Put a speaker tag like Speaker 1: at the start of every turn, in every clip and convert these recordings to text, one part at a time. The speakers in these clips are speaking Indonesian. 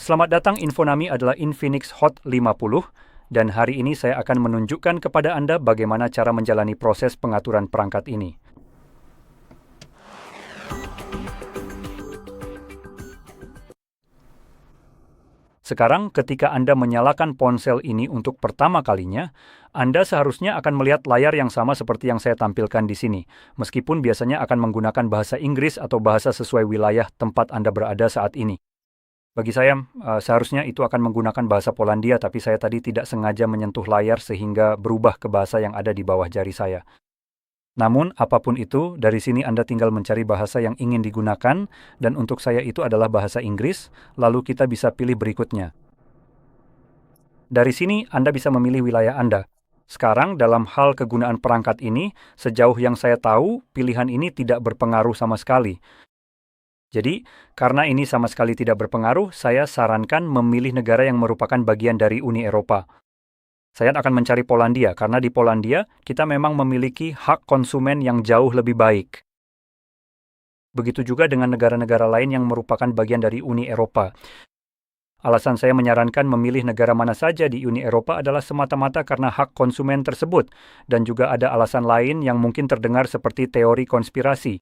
Speaker 1: Selamat datang, Infonami adalah Infinix Hot 50 dan hari ini saya akan menunjukkan kepada Anda bagaimana cara menjalani proses pengaturan perangkat ini. Sekarang ketika Anda menyalakan ponsel ini untuk pertama kalinya, Anda seharusnya akan melihat layar yang sama seperti yang saya tampilkan di sini, meskipun biasanya akan menggunakan bahasa Inggris atau bahasa sesuai wilayah tempat Anda berada saat ini. Bagi saya, seharusnya itu akan menggunakan bahasa Polandia, tapi saya tadi tidak sengaja menyentuh layar sehingga berubah ke bahasa yang ada di bawah jari saya. Namun, apapun itu, dari sini Anda tinggal mencari bahasa yang ingin digunakan, dan untuk saya itu adalah bahasa Inggris, lalu kita bisa pilih berikutnya. Dari sini, Anda bisa memilih wilayah Anda. Sekarang, dalam hal kegunaan perangkat ini, sejauh yang saya tahu, pilihan ini tidak berpengaruh sama sekali. Jadi, karena ini sama sekali tidak berpengaruh, saya sarankan memilih negara yang merupakan bagian dari Uni Eropa. Saya akan mencari Polandia, karena di Polandia kita memang memiliki hak konsumen yang jauh lebih baik. Begitu juga dengan negara-negara lain yang merupakan bagian dari Uni Eropa. Alasan saya menyarankan memilih negara mana saja di Uni Eropa adalah semata-mata karena hak konsumen tersebut, dan juga ada alasan lain yang mungkin terdengar seperti teori konspirasi.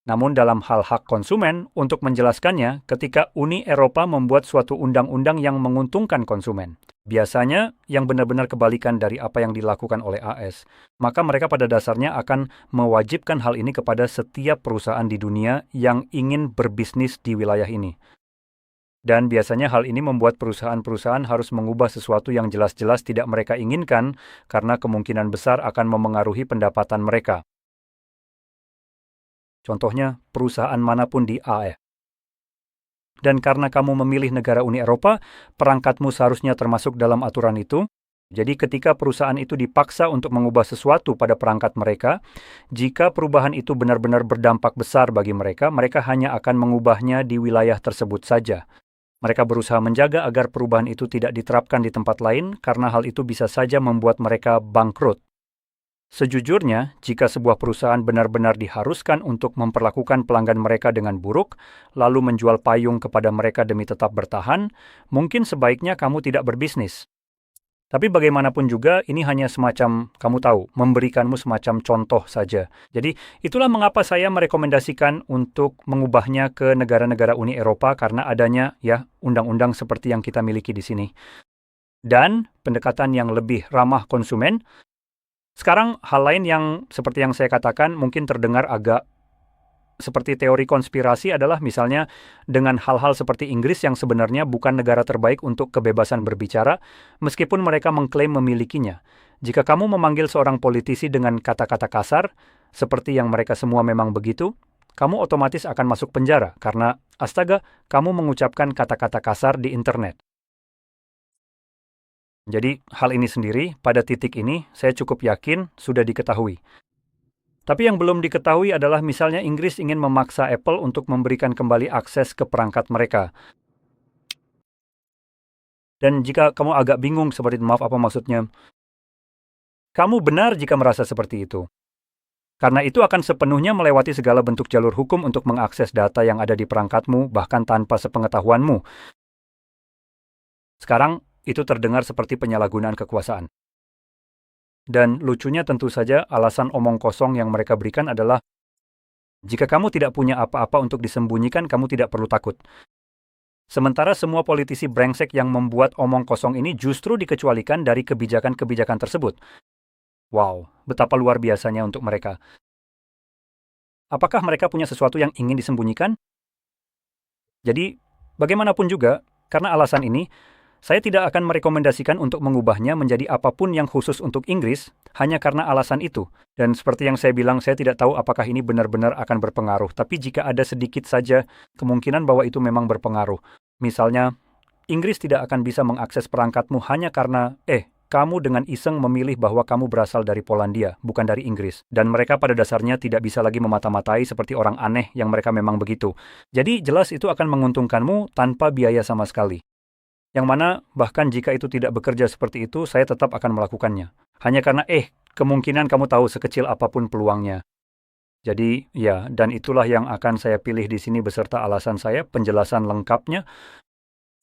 Speaker 1: Namun dalam hal hak konsumen, untuk menjelaskannya, ketika Uni Eropa membuat suatu undang-undang yang menguntungkan konsumen, biasanya yang benar-benar kebalikan dari apa yang dilakukan oleh AS, maka mereka pada dasarnya akan mewajibkan hal ini kepada setiap perusahaan di dunia yang ingin berbisnis di wilayah ini. Dan biasanya hal ini membuat perusahaan-perusahaan harus mengubah sesuatu yang jelas-jelas tidak mereka inginkan karena kemungkinan besar akan memengaruhi pendapatan mereka. Contohnya, perusahaan manapun di AE. Dan karena kamu memilih negara Uni Eropa, perangkatmu seharusnya termasuk dalam aturan itu. Jadi ketika perusahaan itu dipaksa untuk mengubah sesuatu pada perangkat mereka, jika perubahan itu benar-benar berdampak besar bagi mereka, mereka hanya akan mengubahnya di wilayah tersebut saja. Mereka berusaha menjaga agar perubahan itu tidak diterapkan di tempat lain, karena hal itu bisa saja membuat mereka bangkrut. Sejujurnya, jika sebuah perusahaan benar-benar diharuskan untuk memperlakukan pelanggan mereka dengan buruk, lalu menjual payung kepada mereka demi tetap bertahan, mungkin sebaiknya kamu tidak berbisnis. Tapi bagaimanapun juga, ini hanya semacam, kamu tahu, memberikanmu semacam contoh saja. Jadi, itulah mengapa saya merekomendasikan untuk mengubahnya ke negara-negara Uni Eropa karena adanya undang-undang seperti yang kita miliki di sini. Dan pendekatan yang lebih ramah konsumen. Sekarang, hal lain yang seperti yang saya katakan mungkin terdengar agak seperti teori konspirasi adalah misalnya dengan hal-hal seperti Inggris yang sebenarnya bukan negara terbaik untuk kebebasan berbicara, meskipun mereka mengklaim memilikinya. Jika kamu memanggil seorang politisi dengan kata-kata kasar, seperti yang mereka semua memang begitu, kamu otomatis akan masuk penjara karena, astaga, kamu mengucapkan kata-kata kasar di internet. Jadi, hal ini sendiri, pada titik ini, saya cukup yakin sudah diketahui. Tapi yang belum diketahui adalah misalnya Inggris ingin memaksa Apple untuk memberikan kembali akses ke perangkat mereka. Dan jika kamu agak bingung seperti itu, maaf apa maksudnya, kamu benar jika merasa seperti itu. Karena itu akan sepenuhnya melewati segala bentuk jalur hukum untuk mengakses data yang ada di perangkatmu, bahkan tanpa sepengetahuanmu. Sekarang, itu terdengar seperti penyalahgunaan kekuasaan. Dan lucunya tentu saja alasan omong kosong yang mereka berikan adalah, jika kamu tidak punya apa-apa untuk disembunyikan, kamu tidak perlu takut. Sementara semua politisi brengsek yang membuat omong kosong ini justru dikecualikan dari kebijakan-kebijakan tersebut. Wow, betapa luar biasanya untuk mereka. Apakah mereka punya sesuatu yang ingin disembunyikan? Jadi, bagaimanapun juga, karena alasan ini, saya tidak akan merekomendasikan untuk mengubahnya menjadi apapun yang khusus untuk Inggris, hanya karena alasan itu. Dan seperti yang saya bilang, saya tidak tahu apakah ini benar-benar akan berpengaruh. Tapi jika ada sedikit saja kemungkinan bahwa itu memang berpengaruh. Misalnya, Inggris tidak akan bisa mengakses perangkatmu hanya karena, kamu dengan iseng memilih bahwa kamu berasal dari Polandia, bukan dari Inggris. Dan mereka pada dasarnya tidak bisa lagi memata-matai seperti orang aneh yang mereka memang begitu. Jadi jelas itu akan menguntungkanmu tanpa biaya sama sekali. Yang mana bahkan jika itu tidak bekerja seperti itu, saya tetap akan melakukannya. Hanya karena kemungkinan kamu tahu sekecil apapun peluangnya. Jadi, ya, dan itulah yang akan saya pilih di sini beserta alasan saya, penjelasan lengkapnya.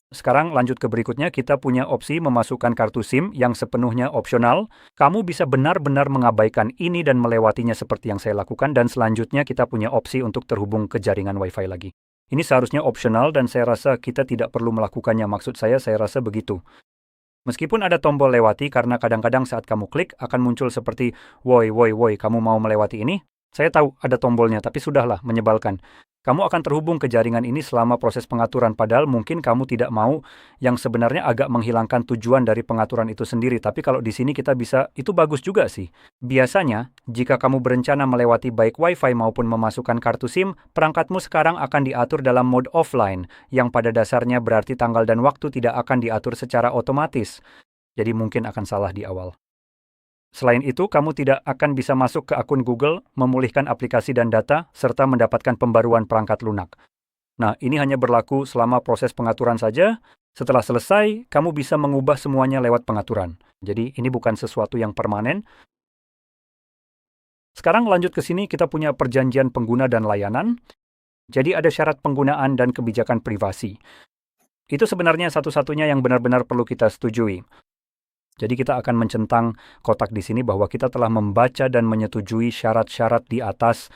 Speaker 1: Sekarang lanjut ke berikutnya, kita punya opsi memasukkan kartu SIM yang sepenuhnya opsional. Kamu bisa benar-benar mengabaikan ini dan melewatinya seperti yang saya lakukan, dan selanjutnya kita punya opsi untuk terhubung ke jaringan Wi-Fi lagi. Ini seharusnya opsional dan saya rasa kita tidak perlu melakukannya, maksud saya rasa begitu. Meskipun ada tombol lewati, karena kadang-kadang saat kamu klik akan muncul seperti, woi, kamu mau melewati ini? Saya tahu ada tombolnya, tapi sudahlah, menyebalkan. Kamu akan terhubung ke jaringan ini selama proses pengaturan, padahal mungkin kamu tidak mau, yang sebenarnya agak menghilangkan tujuan dari pengaturan itu sendiri. Tapi kalau di sini kita bisa, itu bagus juga sih. Biasanya, jika kamu berencana melewati baik Wi-Fi maupun memasukkan kartu SIM, perangkatmu sekarang akan diatur dalam mode offline, yang pada dasarnya berarti tanggal dan waktu tidak akan diatur secara otomatis. Jadi mungkin akan salah di awal. Selain itu, kamu tidak akan bisa masuk ke akun Google, memulihkan aplikasi dan data, serta mendapatkan pembaruan perangkat lunak. Nah, ini hanya berlaku selama proses pengaturan saja. Setelah selesai, kamu bisa mengubah semuanya lewat pengaturan. Jadi, ini bukan sesuatu yang permanen. Sekarang lanjut ke sini, kita punya perjanjian pengguna dan layanan. Jadi, ada syarat penggunaan dan kebijakan privasi. Itu sebenarnya satu-satunya yang benar-benar perlu kita setujui. Jadi kita akan mencentang kotak di sini bahwa kita telah membaca dan menyetujui syarat-syarat di atas.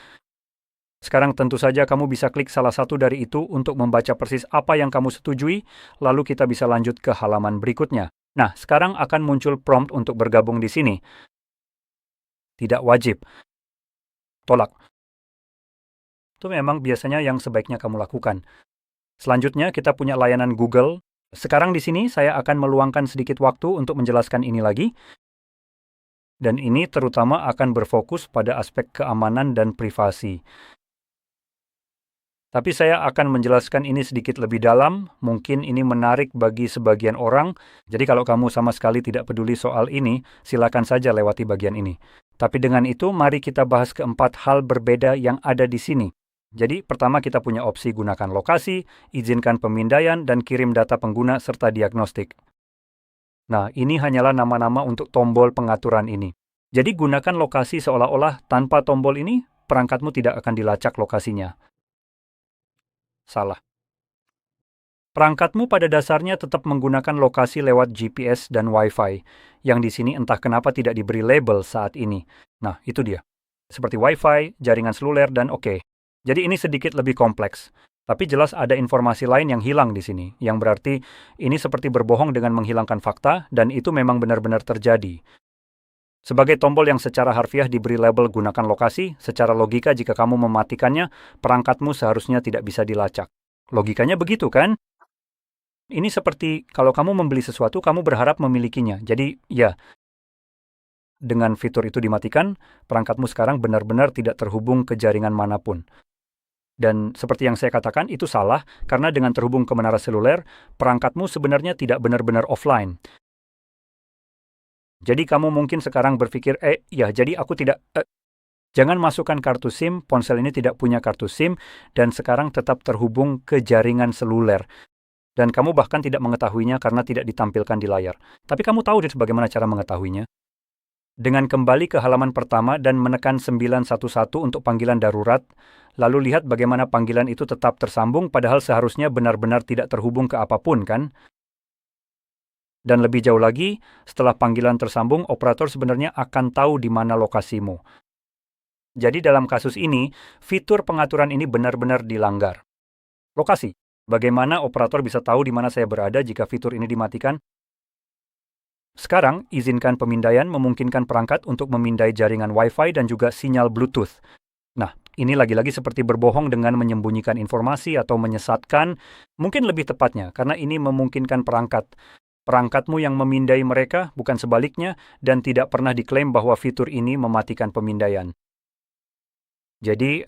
Speaker 1: Sekarang tentu saja kamu bisa klik salah satu dari itu untuk membaca persis apa yang kamu setujui, lalu kita bisa lanjut ke halaman berikutnya. Nah, sekarang akan muncul prompt untuk bergabung di sini. Tidak wajib. Tolak. Itu memang biasanya yang sebaiknya kamu lakukan. Selanjutnya kita punya layanan Google. Sekarang di sini saya akan meluangkan sedikit waktu untuk menjelaskan ini lagi. Dan ini terutama akan berfokus pada aspek keamanan dan privasi. Tapi saya akan menjelaskan ini sedikit lebih dalam, mungkin ini menarik bagi sebagian orang, jadi kalau kamu sama sekali tidak peduli soal ini, silakan saja lewati bagian ini. Tapi dengan itu, mari kita bahas keempat hal berbeda yang ada di sini. Jadi, pertama kita punya opsi gunakan lokasi, izinkan pemindaian, dan kirim data pengguna serta diagnostik. Nah, ini hanyalah nama-nama untuk tombol pengaturan ini. Jadi, gunakan lokasi seolah-olah tanpa tombol ini, perangkatmu tidak akan dilacak lokasinya. Salah. Perangkatmu pada dasarnya tetap menggunakan lokasi lewat GPS dan Wi-Fi, yang di sini entah kenapa tidak diberi label saat ini. Nah, itu dia. Seperti Wi-Fi, jaringan seluler, dan oke. Jadi ini sedikit lebih kompleks. Tapi jelas ada informasi lain yang hilang di sini, yang berarti ini seperti berbohong dengan menghilangkan fakta, dan itu memang benar-benar terjadi. Sebagai tombol yang secara harfiah diberi label gunakan lokasi, secara logika jika kamu mematikannya, perangkatmu seharusnya tidak bisa dilacak. Logikanya begitu kan? Ini seperti kalau kamu membeli sesuatu, kamu berharap memilikinya. Jadi, ya, dengan fitur itu dimatikan, perangkatmu sekarang benar-benar tidak terhubung ke jaringan manapun. Dan seperti yang saya katakan, itu salah, karena dengan terhubung ke menara seluler, perangkatmu sebenarnya tidak benar-benar offline. Jadi kamu mungkin sekarang berpikir, jadi aku tidak... Jangan masukkan kartu SIM, ponsel ini tidak punya kartu SIM, dan sekarang tetap terhubung ke jaringan seluler. Dan kamu bahkan tidak mengetahuinya karena tidak ditampilkan di layar. Tapi kamu tahu bagaimana cara mengetahuinya. Dengan kembali ke halaman pertama dan menekan 911 untuk panggilan darurat, lalu lihat bagaimana panggilan itu tetap tersambung padahal seharusnya benar-benar tidak terhubung ke apapun, kan? Dan lebih jauh lagi, setelah panggilan tersambung, operator sebenarnya akan tahu di mana lokasimu. Jadi dalam kasus ini, fitur pengaturan ini benar-benar dilanggar. Lokasi. Bagaimana operator bisa tahu di mana saya berada jika fitur ini dimatikan? Sekarang, izinkan pemindaian memungkinkan perangkat untuk memindai jaringan Wi-Fi dan juga sinyal Bluetooth. Nah, ini lagi-lagi seperti berbohong dengan menyembunyikan informasi atau menyesatkan, mungkin lebih tepatnya, karena ini memungkinkan perangkatmu yang memindai mereka, bukan sebaliknya, dan tidak pernah diklaim bahwa fitur ini mematikan pemindaian. Jadi,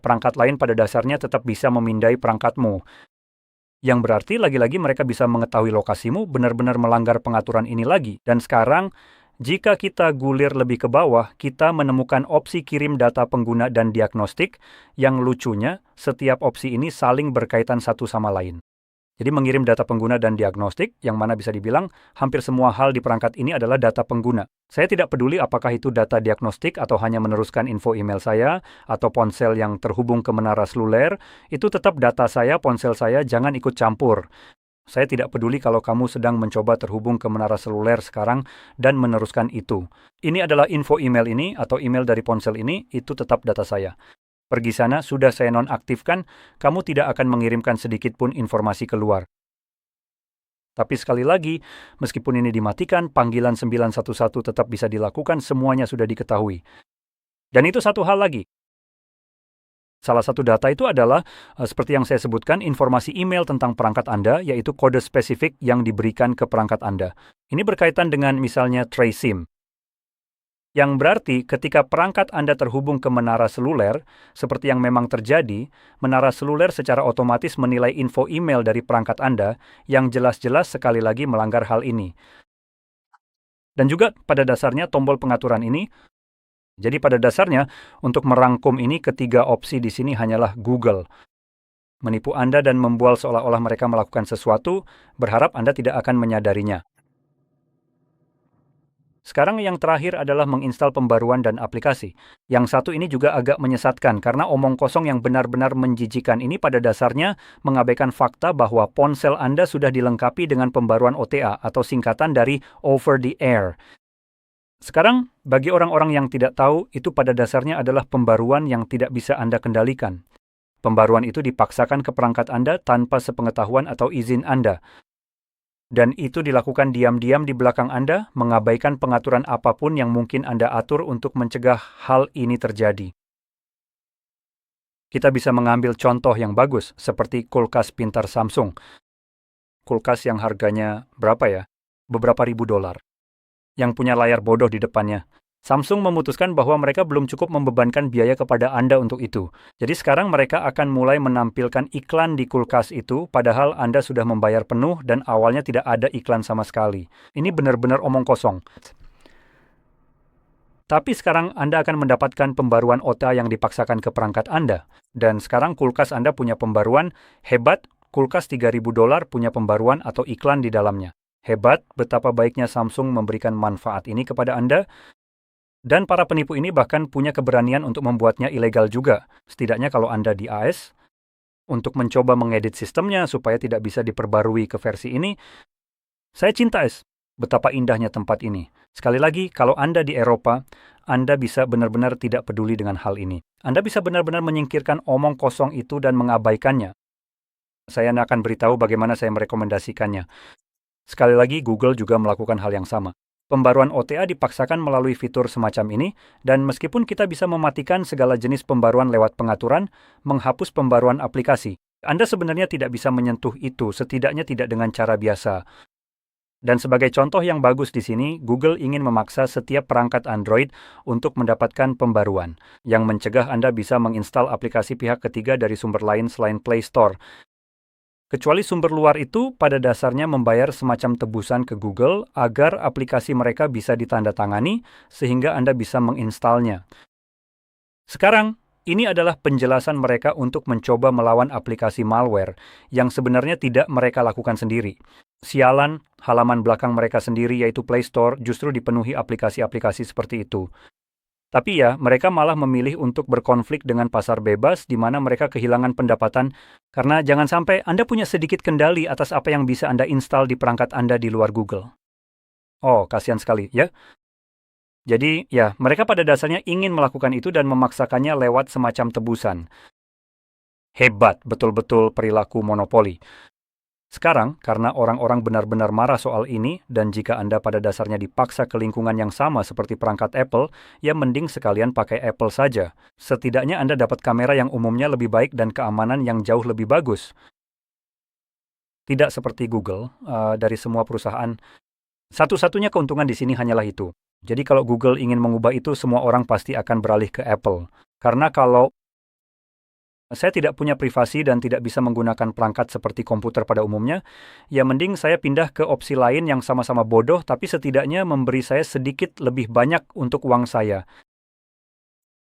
Speaker 1: perangkat lain pada dasarnya tetap bisa memindai perangkatmu. Yang berarti lagi-lagi mereka bisa mengetahui lokasimu benar-benar melanggar pengaturan ini lagi. Dan sekarang, jika kita gulir lebih ke bawah, kita menemukan opsi kirim data pengguna dan diagnostik, yang lucunya setiap opsi ini saling berkaitan satu sama lain. Jadi mengirim data pengguna dan diagnostik, yang mana bisa dibilang hampir semua hal di perangkat ini adalah data pengguna. Saya tidak peduli apakah itu data diagnostik atau hanya meneruskan info email saya, atau ponsel yang terhubung ke menara seluler, itu tetap data saya, ponsel saya, jangan ikut campur. Saya tidak peduli kalau kamu sedang mencoba terhubung ke menara seluler sekarang dan meneruskan itu. Ini adalah info email ini atau email dari ponsel ini, itu tetap data saya. Pergi sana, sudah saya nonaktifkan, kamu tidak akan mengirimkan sedikit pun informasi keluar. Tapi sekali lagi, meskipun ini dimatikan, panggilan 911 tetap bisa dilakukan, semuanya sudah diketahui. Dan itu satu hal lagi. Salah satu data itu adalah, seperti yang saya sebutkan, informasi email tentang perangkat Anda, yaitu kode spesifik yang diberikan ke perangkat Anda. Ini berkaitan dengan misalnya tray SIM. Yang berarti ketika perangkat Anda terhubung ke menara seluler, seperti yang memang terjadi, menara seluler secara otomatis menilai info email dari perangkat Anda yang jelas-jelas sekali lagi melanggar hal ini. Dan juga pada dasarnya tombol pengaturan ini, jadi pada dasarnya untuk merangkum ini ketiga opsi di sini hanyalah Google. Menipu Anda dan membual seolah-olah mereka melakukan sesuatu, berharap Anda tidak akan menyadarinya. Sekarang yang terakhir adalah menginstal pembaruan dan aplikasi. Yang satu ini juga agak menyesatkan karena omong kosong yang benar-benar menjijikan ini pada dasarnya mengabaikan fakta bahwa ponsel Anda sudah dilengkapi dengan pembaruan OTA atau singkatan dari Over the Air. Sekarang, bagi orang-orang yang tidak tahu, itu pada dasarnya adalah pembaruan yang tidak bisa Anda kendalikan. Pembaruan itu dipaksakan ke perangkat Anda tanpa sepengetahuan atau izin Anda. Dan itu dilakukan diam-diam di belakang Anda, mengabaikan pengaturan apapun yang mungkin Anda atur untuk mencegah hal ini terjadi. Kita bisa mengambil contoh yang bagus, seperti kulkas pintar Samsung. Kulkas yang harganya berapa ya? Beberapa ribu dolar. Yang punya layar bodoh di depannya. Samsung memutuskan bahwa mereka belum cukup membebankan biaya kepada Anda untuk itu. Jadi sekarang mereka akan mulai menampilkan iklan di kulkas itu, padahal Anda sudah membayar penuh dan awalnya tidak ada iklan sama sekali. Ini benar-benar omong kosong. Tapi sekarang Anda akan mendapatkan pembaruan OTA yang dipaksakan ke perangkat Anda. Dan sekarang kulkas Anda punya pembaruan, hebat, kulkas 3.000 dolar punya pembaruan atau iklan di dalamnya. Hebat, betapa baiknya Samsung memberikan manfaat ini kepada Anda. Dan para penipu ini bahkan punya keberanian untuk membuatnya ilegal juga. Setidaknya kalau Anda di AS, untuk mencoba mengedit sistemnya supaya tidak bisa diperbarui ke versi ini. Saya cinta AS, betapa indahnya tempat ini. Sekali lagi, kalau Anda di Eropa, Anda bisa benar-benar tidak peduli dengan hal ini. Anda bisa benar-benar menyingkirkan omong kosong itu dan mengabaikannya. Saya akan beritahu bagaimana saya merekomendasikannya. Sekali lagi, Google juga melakukan hal yang sama. Pembaruan OTA dipaksakan melalui fitur semacam ini, dan meskipun kita bisa mematikan segala jenis pembaruan lewat pengaturan, menghapus pembaruan aplikasi, Anda sebenarnya tidak bisa menyentuh itu, setidaknya tidak dengan cara biasa. Dan sebagai contoh yang bagus di sini, Google ingin memaksa setiap perangkat Android untuk mendapatkan pembaruan, yang mencegah Anda bisa menginstal aplikasi pihak ketiga dari sumber lain selain Play Store. Kecuali sumber luar itu pada dasarnya membayar semacam tebusan ke Google agar aplikasi mereka bisa ditandatangani sehingga Anda bisa menginstalnya. Sekarang, ini adalah penjelasan mereka untuk mencoba melawan aplikasi malware yang sebenarnya tidak mereka lakukan sendiri. Sialan, halaman belakang mereka sendiri yaitu Play Store justru dipenuhi aplikasi-aplikasi seperti itu. Tapi ya, mereka malah memilih untuk berkonflik dengan pasar bebas di mana mereka kehilangan pendapatan karena jangan sampai Anda punya sedikit kendali atas apa yang bisa Anda install di perangkat Anda di luar Google. Oh, kasihan sekali, ya. Jadi, ya, mereka pada dasarnya ingin melakukan itu dan memaksakannya lewat semacam tebusan. Hebat, betul-betul perilaku monopoli. Sekarang, karena orang-orang benar-benar marah soal ini, dan jika Anda pada dasarnya dipaksa ke lingkungan yang sama seperti perangkat Apple, ya mending sekalian pakai Apple saja. Setidaknya Anda dapat kamera yang umumnya lebih baik dan keamanan yang jauh lebih bagus. Tidak seperti Google, dari semua perusahaan. Satu-satunya keuntungan di sini hanyalah itu. Jadi kalau Google ingin mengubah itu, semua orang pasti akan beralih ke Apple. Karena kalau saya tidak punya privasi dan tidak bisa menggunakan perangkat seperti komputer pada umumnya, ya mending saya pindah ke opsi lain yang sama-sama bodoh tapi setidaknya memberi saya sedikit lebih banyak untuk uang saya.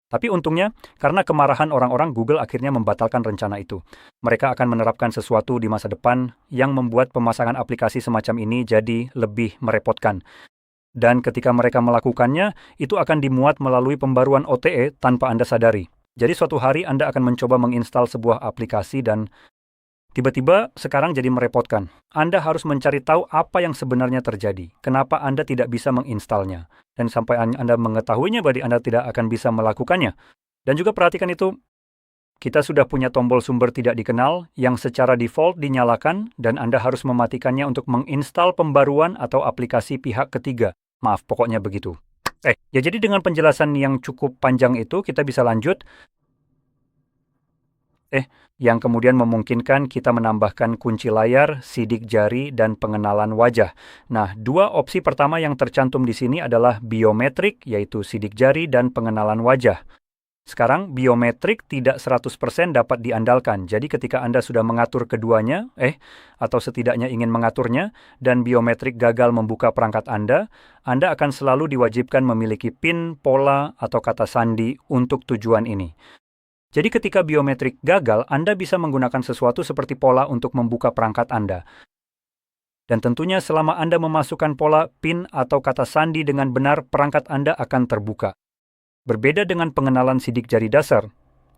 Speaker 1: Tapi untungnya, karena kemarahan orang-orang, Google akhirnya membatalkan rencana itu. Mereka akan menerapkan sesuatu di masa depan yang membuat pemasangan aplikasi semacam ini jadi lebih merepotkan. Dan ketika mereka melakukannya, itu akan dimuat melalui pembaruan OTA tanpa Anda sadari. Jadi suatu hari Anda akan mencoba menginstal sebuah aplikasi dan Tiba-tiba sekarang jadi merepotkan. Anda harus mencari tahu apa yang sebenarnya terjadi. Kenapa Anda tidak bisa menginstalnya. Dan sampai Anda mengetahuinya, berarti Anda tidak akan bisa melakukannya. Dan juga perhatikan itu, kita sudah punya tombol sumber tidak dikenal yang secara default dinyalakan dan Anda harus mematikannya untuk menginstal pembaruan atau aplikasi pihak ketiga. Maaf, pokoknya begitu. Ya jadi dengan penjelasan yang cukup panjang itu, kita bisa lanjut. Yang kemudian memungkinkan kita menambahkan kunci layar, sidik jari, dan pengenalan wajah. Nah, dua opsi pertama yang tercantum di sini adalah biometrik, yaitu sidik jari dan pengenalan wajah. Sekarang, biometrik tidak 100% dapat diandalkan. Jadi ketika Anda sudah mengatur keduanya, atau setidaknya ingin mengaturnya, dan biometrik gagal membuka perangkat Anda akan selalu diwajibkan memiliki PIN, pola, atau kata sandi untuk tujuan ini. Jadi ketika biometrik gagal, Anda bisa menggunakan sesuatu seperti pola untuk membuka perangkat Anda. Dan tentunya selama Anda memasukkan pola, PIN, atau kata sandi dengan benar, perangkat Anda akan terbuka. Berbeda dengan pengenalan sidik jari dasar,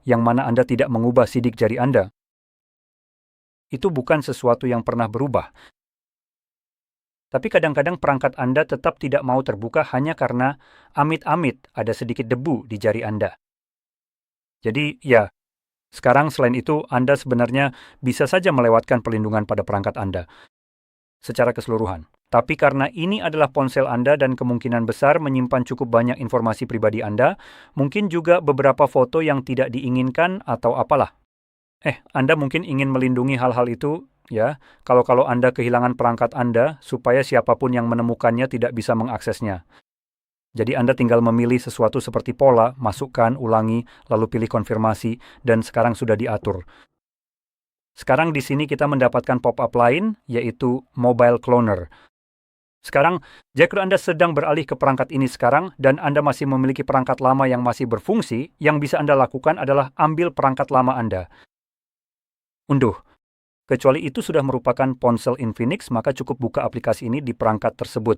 Speaker 1: yang mana Anda tidak mengubah sidik jari Anda. Itu bukan sesuatu yang pernah berubah. Tapi kadang-kadang perangkat Anda tetap tidak mau terbuka hanya karena amit-amit ada sedikit debu di jari Anda. Jadi, ya, sekarang selain itu, Anda sebenarnya bisa saja melewatkan perlindungan pada perangkat Anda secara keseluruhan. Tapi karena ini adalah ponsel Anda dan kemungkinan besar menyimpan cukup banyak informasi pribadi Anda, mungkin juga beberapa foto yang tidak diinginkan atau apalah. Anda mungkin ingin melindungi hal-hal itu, ya, kalau Anda kehilangan perangkat Anda, supaya siapapun yang menemukannya tidak bisa mengaksesnya. Jadi Anda tinggal memilih sesuatu seperti pola, masukkan, ulangi, lalu pilih konfirmasi, dan sekarang sudah diatur. Sekarang di sini kita mendapatkan pop-up lain, yaitu Mobile Cloner. Sekarang, jika Anda sedang beralih ke perangkat ini sekarang, dan Anda masih memiliki perangkat lama yang masih berfungsi, yang bisa Anda lakukan adalah ambil perangkat lama Anda. Unduh. Kecuali itu sudah merupakan ponsel Infinix, maka cukup buka aplikasi ini di perangkat tersebut.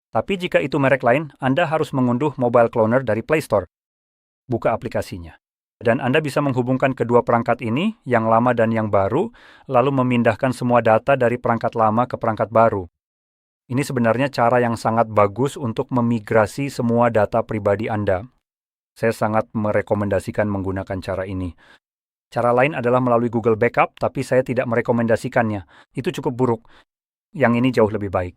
Speaker 1: Tapi jika itu merek lain, Anda harus mengunduh Mobile Cloner dari Play Store. Buka aplikasinya. Dan Anda bisa menghubungkan kedua perangkat ini, yang lama dan yang baru, lalu memindahkan semua data dari perangkat lama ke perangkat baru. Ini sebenarnya cara yang sangat bagus untuk memigrasi semua data pribadi Anda. Saya sangat merekomendasikan menggunakan cara ini. Cara lain adalah melalui Google Backup, tapi saya tidak merekomendasikannya. Itu cukup buruk. Yang ini jauh lebih baik.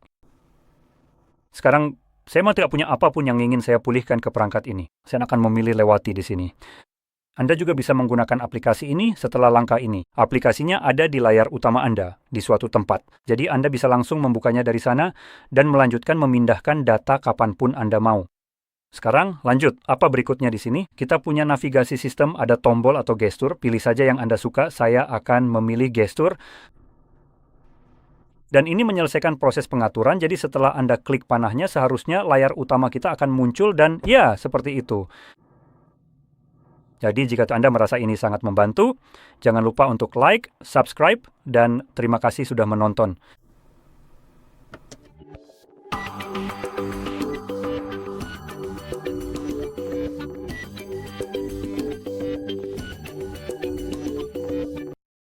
Speaker 1: Sekarang, saya tidak punya apapun yang ingin saya pulihkan ke perangkat ini. Saya akan memilih lewati di sini. Anda juga bisa menggunakan aplikasi ini setelah langkah ini. Aplikasinya ada di layar utama Anda, di suatu tempat. Jadi Anda bisa langsung membukanya dari sana dan melanjutkan memindahkan data kapanpun Anda mau. Sekarang, lanjut. Apa berikutnya di sini? Kita punya navigasi sistem, ada tombol atau gestur. Pilih saja yang Anda suka. Saya akan memilih gestur. Dan ini menyelesaikan proses pengaturan, jadi setelah Anda klik panahnya, seharusnya layar utama kita akan muncul dan ya, seperti itu. Jadi jika Anda merasa ini sangat membantu, jangan lupa untuk like, subscribe, dan terima kasih sudah menonton.